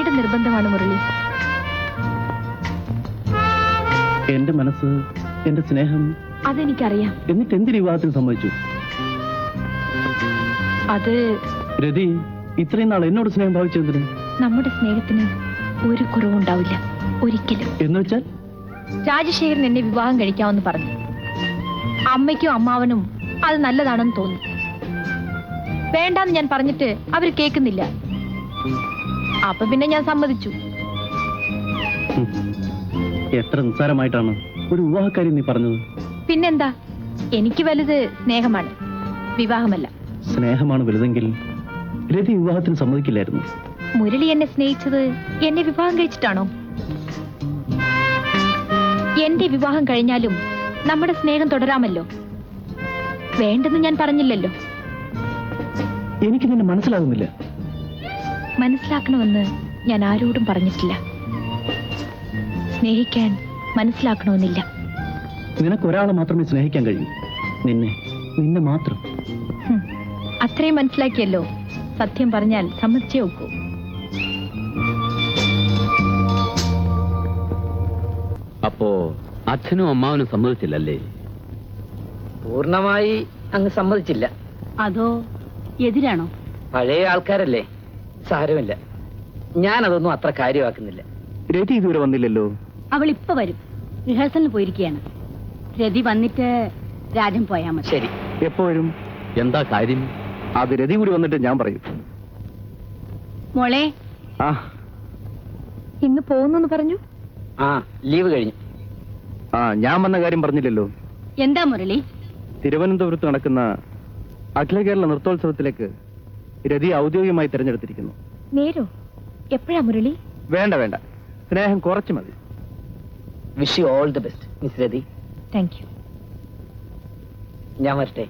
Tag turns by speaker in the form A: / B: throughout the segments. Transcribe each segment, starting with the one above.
A: ആരുടെ നിർബന്ധമാണ് മുരളി?
B: എന്റെ മനസ്സ്, എന്റെ സ്നേഹം
A: അതെനിക്കറിയാം.
B: എന്നിട്ട് എന്തിന് വിവാഹത്തിന് സമ്മതിച്ചു?
A: അത്
B: രതി, ഇത്രയും നാൾ എന്നോട് സ്നേഹം ഭാവിച്ചെന്തിന്?
A: നമ്മുടെ സ്നേഹത്തിന് ഒരു കുറവുണ്ടാവില്ല, ഒരിക്കലും.
B: എന്ന് വെച്ചാൽ?
A: രാജശേഖരൻ എന്നെ വിവാഹം കഴിക്കാമെന്ന് പറഞ്ഞു. അമ്മയ്ക്കും അമ്മാവനും അത് നല്ലതാണെന്ന് തോന്നി. വേണ്ടാന്ന് ഞാൻ പറഞ്ഞിട്ട് അവര് കേൾക്കുന്നില്ല. അപ്പൊ പിന്നെ ഞാൻ സമ്മതിച്ചു.
B: എത്ര നിസ്സാരമായിട്ടാണ് ഒരു വിവാഹക്കാരി നീ പറഞ്ഞത്.
A: പിന്നെന്താ, എനിക്ക് വലുത് സ്നേഹമാണ്, വിവാഹമല്ല.
B: സ്നേഹമാണ് വലുതെങ്കിൽ രതി വിവാഹത്തിന് സമ്മതിക്കില്ലായിരുന്നു.
A: മുരളി എന്നെ സ്നേഹിച്ചത് എന്നെ വിവാഹം കഴിച്ചിട്ടാണോ? എന്റെ വിവാഹം കഴിഞ്ഞാലും നമ്മുടെ സ്നേഹം തുടരാമല്ലോ. വേണ്ടെന്ന് ഞാൻ പറഞ്ഞില്ലല്ലോ.
B: എനിക്ക് നിന്നെ മനസ്സിലാകുന്നില്ല.
A: മനസ്സിലാക്കണമെന്ന് ഞാൻ ആരോടും പറഞ്ഞിട്ടില്ല. സ്നേഹിക്കാൻ മനസ്സിലാക്കണമെന്നില്ല.
B: നിനക്കൊരാളെ മാത്രമേ സ്നേഹിക്കാൻ കഴിയൂ. നിന്നെ മാത്രം.
A: അത്രയും മനസ്സിലാക്കിയല്ലോ. സത്യം പറഞ്ഞാൽ സമ്മതിച്ചേ ഒക്കൂ.
C: അപ്പോ അച്ഛനും അമ്മാവനും സമ്മതിച്ചില്ലല്ലേ?
D: പൂർണ്ണമായി അങ്ങ് സമ്മതിച്ചില്ല.
E: അതോ എതിരാണോ?
D: പഴയ ആൾക്കാരല്ലേ, സാരമില്ല. ഞാനതൊന്നും അത്ര കാര്യമാക്കുന്നില്ല.
B: രതി ഇതുവരെ വന്നില്ലല്ലോ.
E: അവൾ ഇപ്പൊ വരും, റിഹേഴ്സലിന് പോയിരിക്കുകയാണ്. രതി വന്നിട്ട് രാജൻ പോയാ മതി.
D: ശരി.
B: എപ്പോ വരും?
C: എന്താ കാര്യം?
B: അത് രതി കൂടി വന്നിട്ട് ഞാൻ പറയും.
E: മോളെ,
B: ആ,
A: ഇന്ന് പോകുന്നു പറഞ്ഞു.
D: ആ, ലീവ് കഴിഞ്ഞു.
B: ഞാൻ വന്ന കാര്യം പറഞ്ഞില്ലല്ലോ.
E: എന്താ മുരളി?
B: തിരുവനന്തപുരത്ത് നടക്കുന്ന അഖില കേരള നൃത്തോത്സവത്തിലേക്ക് രതി ഔദ്യോഗികമായി തിരഞ്ഞെടുത്തിരിക്കുന്നു.
A: നേരോ? എപ്പോഴാ മുരളി?
B: വേണ്ട, സ്നേഹം കുറച്ച് മതി.
D: Wish you all the best miss Rathi.
A: Thank you.
D: ഞാൻ വരട്ടെ.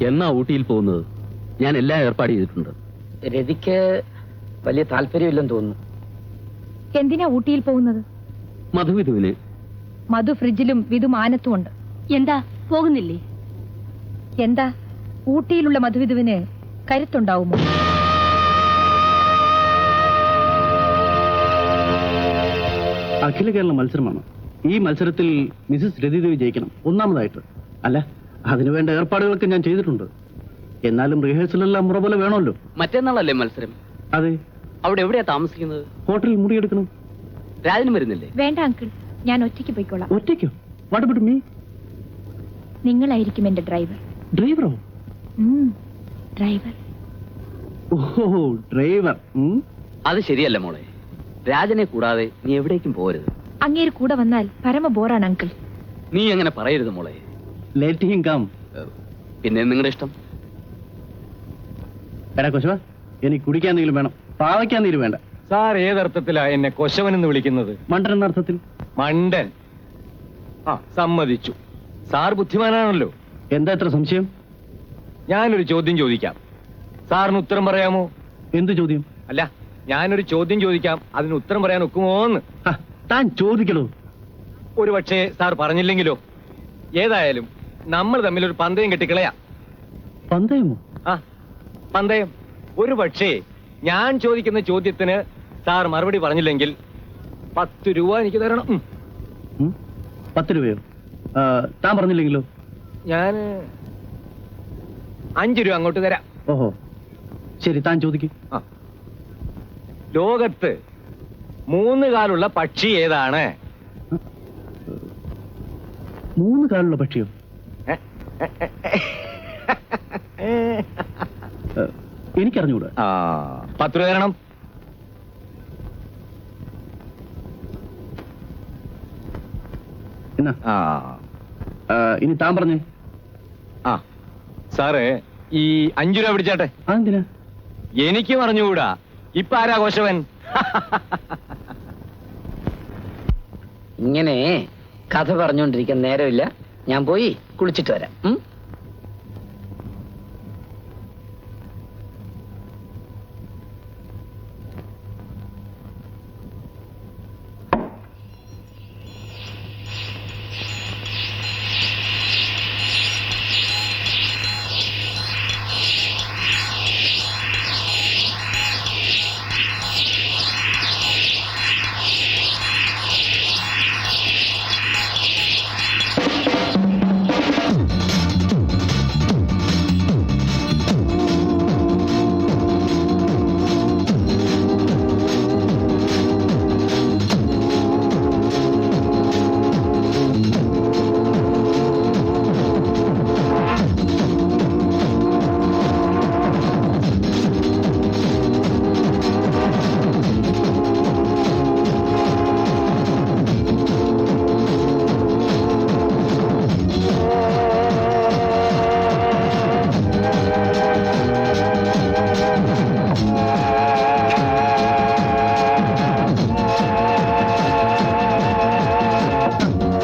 C: എന്നാ ഊട്ടിയിൽ പോകുന്നത്? ഞാൻ എല്ലാം ഏർപ്പാട് ചെയ്തിട്ടുണ്ട്.
D: രതിക്ക് വലിയ താല്പര്യമില്ലെന്ന് തോന്നുന്നു.
A: എന്തിനാ ഊട്ടിയിൽ പോകുന്നത്?
C: മധുവിധുവിന്.
A: മധു ഫ്രിഡ്ജിലും വിധു മാനത്തും ഉണ്ട്.
E: എന്താ പോകുന്നില്ലേ?
A: എന്താ, ഊട്ടിയിലുള്ള മധുവിധുവിന് കരുത്തുണ്ടാവുമോ?
B: അഖില കേരള മത്സരമാണ്. ഈ മത്സരത്തിൽ മിസസ് രതിദേവി ജയിക്കണം, ഒന്നാമതായിട്ട്. അല്ല, അതിനുവേണ്ട ഏർപ്പാടുകളൊക്കെ ഞാൻ ചെയ്തിട്ടുണ്ട്. എന്നാലും റിഹേഴ്സലെല്ലാം മുറ പോലെ വേണമല്ലോ.
C: മറ്റന്നാളല്ലേ മത്സരം?
B: അതെ.
C: അവിടെ എവിടെയാ താമസിക്കുന്നത്?
B: ഹോട്ടലിൽ മുറിയെടുക്കണം.
C: രാജന് വരുന്നില്ലേ?
A: വേണ്ട അങ്കിൾ, ഞാൻ ഒറ്റയ്ക്ക് പോയിക്കോളാം.
B: ഒറ്റയ്ക്കോ? What about me?
A: നിങ്ങളായിരിക്കും എന്റെ ഡ്രൈവർ.
B: ഡ്രൈവറോ?
A: ഡ്രൈവർ.
B: ഓഹോ, ഡ്രൈവർ.
C: അത് ശരിയല്ല മോളെ. രാജനെ കൂടാതെ നീ എവിടേക്കും പോരുത്.
A: അങ്ങേര് കൂടെ വന്നാൽ പരമ ബോറാണ് അങ്കിൾ.
C: നീ അങ്ങനെ പറയരുത് മോളെ.
B: Let him come.
C: പിന്നെ നിങ്ങളുടെ ഇഷ്ടം.
B: എടാ കൊശവ, എനിക്ക് കുടിക്കാൻ എന്തെങ്കിലും വേണം, പാവയ്ക്കാൻ നീര് വേണ്ട.
F: സാർ ഏതർത്ഥത്തിലാ എന്നെ കൊശവൻ എന്ന് വിളിക്കുന്നത്?
B: മണ്ടൻ എന്ന അർത്ഥത്തിൽ.
F: മണ്ടൻ? ആ, സമ്മതിച്ചു. സാർ ബുദ്ധിമാനാണല്ലോ.
B: എന്താ എത്ര സംശയം?
F: ഞാനൊരു ചോദ്യം ചോദിക്കാം, സാറിന് ഉത്തരം പറയാമോ?
B: എന്ത് ചോദ്യം?
F: അല്ല, ഞാനൊരു ചോദ്യം ചോദിക്കാം, അതിന് ഉത്തരം പറയാൻ ഒക്കുമോന്ന്.
B: താൻ ചോദിക്കണോ?
F: ഒരു പക്ഷേ സാർ പറഞ്ഞില്ലെങ്കിലോ? ഏതായാലും നമ്മൾ തമ്മിൽ ഒരു പന്തയം കെട്ടിക്കളയാ.
B: പന്തയമോ?
F: ആ, പന്തയം. ഒരു പക്ഷേ ഞാൻ ചോദിക്കുന്ന ചോദ്യത്തിന് സാർ മറുപടി പറഞ്ഞില്ലെങ്കിൽ 10 രൂപ എനിക്ക് തരണം.
B: 10 രൂപയോ? താൻ പറഞ്ഞില്ലെങ്കിലോ?
F: ഞാൻ 5 രൂപ അങ്ങോട്ട് തരാം.
B: ഓഹോ, ശരി, താൻ ചോദിക്കും.
F: ലോകത്ത് 3 കാലുള്ള പക്ഷി ഏതാണ്?
B: 3 കാലുള്ള പക്ഷിയോ? എനിക്കറിഞ്ഞൂടാ.
F: 10 രൂപ തരണം.
B: എന്നാ
F: ആ
B: ഇനി താൻ പറഞ്ഞേ.
F: ആ സാറേ, ഈ 5 രൂപ പിടിച്ചാട്ടെ.
B: അതെന്തിനാ?
F: എനിക്ക് പറഞ്ഞുകൂടാ, ഇപ്പൊ ആരാ കോശവൻ?
D: ഇങ്ങനെ കഥ പറഞ്ഞുകൊണ്ടിരിക്കാൻ നേരമില്ല. ഞാൻ പോയി കുളിച്ചിട്ട് വരാം.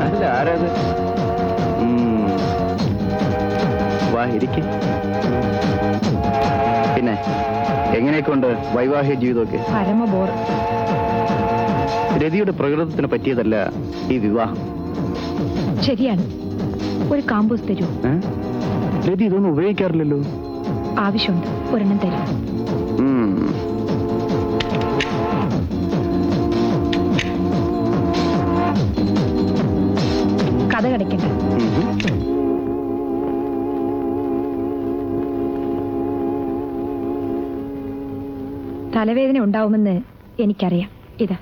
B: അല്ല, ആരാത്? വാ, ഇരിക്ക്. പിന്നെ എങ്ങനെയൊക്കെ ഉണ്ട് വൈവാഹിക ജീവിതമൊക്കെ?
A: പരമ ബോർ.
B: രതിയുടെ പ്രകൃതത്തിന് പറ്റിയതല്ല ഈ വിവാഹം.
A: ശരിയാണ്. ഒരു കാമ്പൂസ് തരൂ.
B: രതി ഇതൊന്നും ഉപയോഗിക്കാറില്ലല്ലോ.
A: ആവശ്യമുണ്ട്, ഒരെണ്ണം തരൂ. കഥ കടയ്ക്കണ്ട. തലവേദന ഉണ്ടാവുമെന്ന് എനിക്കറിയാം. ഇതാ.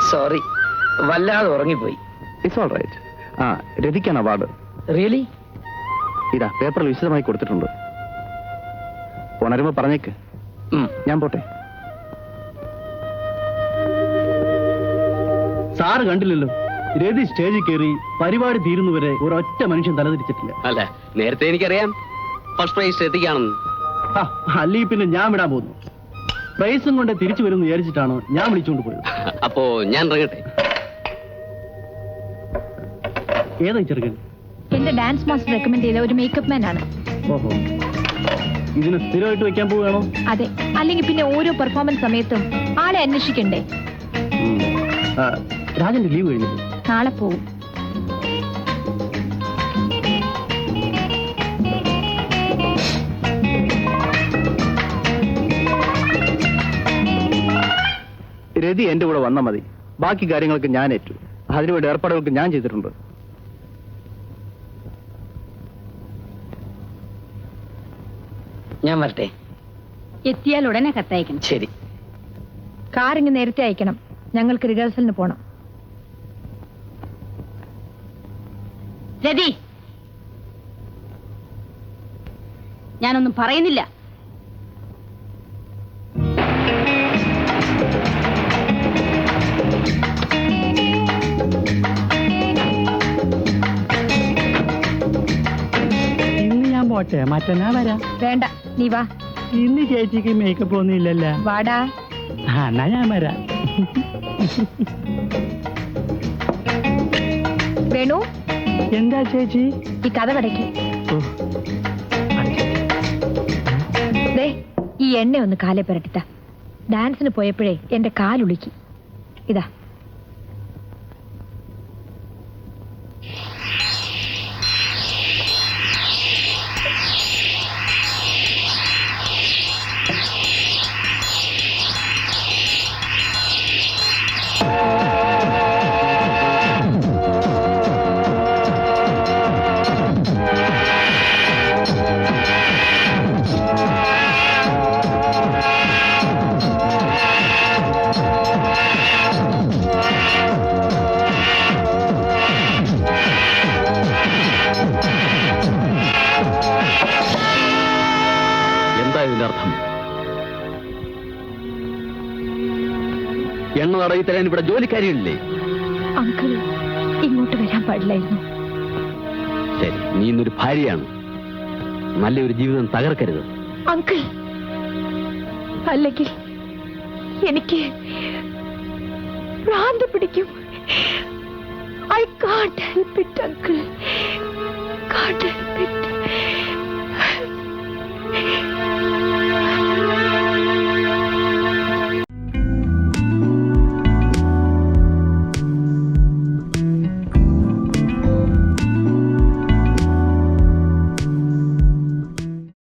D: സോറി, വല്ലാതെ ഉറങ്ങിപ്പോയി.
B: It's all right. ആ, രതിക്കാണ് അവാർഡ്.
D: റിയലി?
B: ഇതാ പേപ്പറിൽ വിശദമായി കൊടുത്തിട്ടുണ്ട്. ഉണരുമ്പോ പറഞ്ഞേക്ക്. ഞാൻ പോട്ടെ. സാറ് കണ്ടില്ലല്ലോ, രതി സ്റ്റേജിൽ കയറി പരിപാടി തീരുന്നവരെ ഒരൊറ്റ മനുഷ്യൻ തലതിരിച്ചിട്ടില്ല.
C: അല്ല, നേരത്തെ എനിക്കറിയാം ഫസ്റ്റ് പ്രൈസ് എത്തിക്കാണെന്ന്.
B: അല്ലെങ്കിൽ പിന്നെ ഞാൻ വിടാൻ പോകുന്നു. പ്രൈസും കൊണ്ട് തിരിച്ചു വരുമെന്ന് വിചാരിച്ചിട്ടാണ് ഞാൻ വിളിച്ചുകൊണ്ട് പോയത്.
C: അപ്പോ ഞാൻ ഇറങ്ങട്ടെ.
B: ഏതാ ചെറുക്കൻ?
A: എന്റെ ഡാൻസ് മാസ്റ്റർ റെക്കമെൻഡ് ചെയ്ത ഒരു മേക്കപ്പ് മാൻ ആണ്.
B: ഓഹോ, ഇതിന് സ്ഥിരമായിട്ട് വെക്കാൻ പോവുകയാണോ?
A: അതെ, അല്ലെങ്കിൽ പിന്നെ ഓരോ പെർഫോമൻസ് സമയത്തും ആളെ അന്വേഷിക്കണ്ടേ.
B: രാജന്റെ ലീവ് കഴിഞ്ഞില്ല.
A: നാളെ പോവും.
B: രതി എന്റെ കൂടെ വന്നാൽ മതി. ബാക്കി കാര്യങ്ങളൊക്കെ ഞാൻ ഏറ്റു. അതിനുവേണ്ടി ഏർപ്പാടുകൾക്ക് ഞാൻ ചെയ്തിട്ടുണ്ട്.
D: ഞാൻ വരട്ടെ.
E: എത്തിയാൽ ഉടനെ കത്തയക്കണം.
D: ശരി.
A: കാറിങ് നേരത്തെ അയക്കണം, ഞങ്ങൾക്ക് റിഹേഴ്സലിന് പോണം.
E: രതി, ഞാനൊന്നും പറയുന്നില്ല.
G: ഇന്ന് ഞാൻ പോട്ടെ, മറ്റന്നാ വരാം.
A: വേണ്ട, നീ വാ.
G: ഇന്ന് ചേച്ചിക്ക് മേക്കപ്പ് ഒന്നും ഇല്ലല്ലോ.
A: വാടാ.
G: എന്നാ ഞാൻ വരാം.
A: വേണു,
G: എന്താ ചേച്ചി?
A: ഈ കഥ പടയ്ക്ക്.
G: ഓ,
A: ദേ, ഈ എണ്ണ ഒന്ന് കാലെ പുരട്ടിത്ത. ഡാൻസിന് പോയപ്പോഴേ എന്റെ കാലുളുക്കി. ഇതാ.
C: എന്താ ഇതിന്റെ അർത്ഥം? എണ്ണ തടവി തരാൻ ഇവിടെ ജോലിക്കാരികളില്ലേ?
A: അങ്കിൾ ഇങ്ങോട്ട് വരാൻ പാടില്ലായിരുന്നു.
C: ശരി, നീ ഇന്നൊരു ഭാര്യയാണ്. നല്ലൊരു ജീവിതം തകർക്കരുത്.
A: അങ്കിൾ, അല്ലെങ്കിൽ എനിക്ക് ഭ്രാന്ത് പിടിക്കും. I can't help it uncle, കാണ്ട് ഹെൽപ്പ് ഇറ്റ്.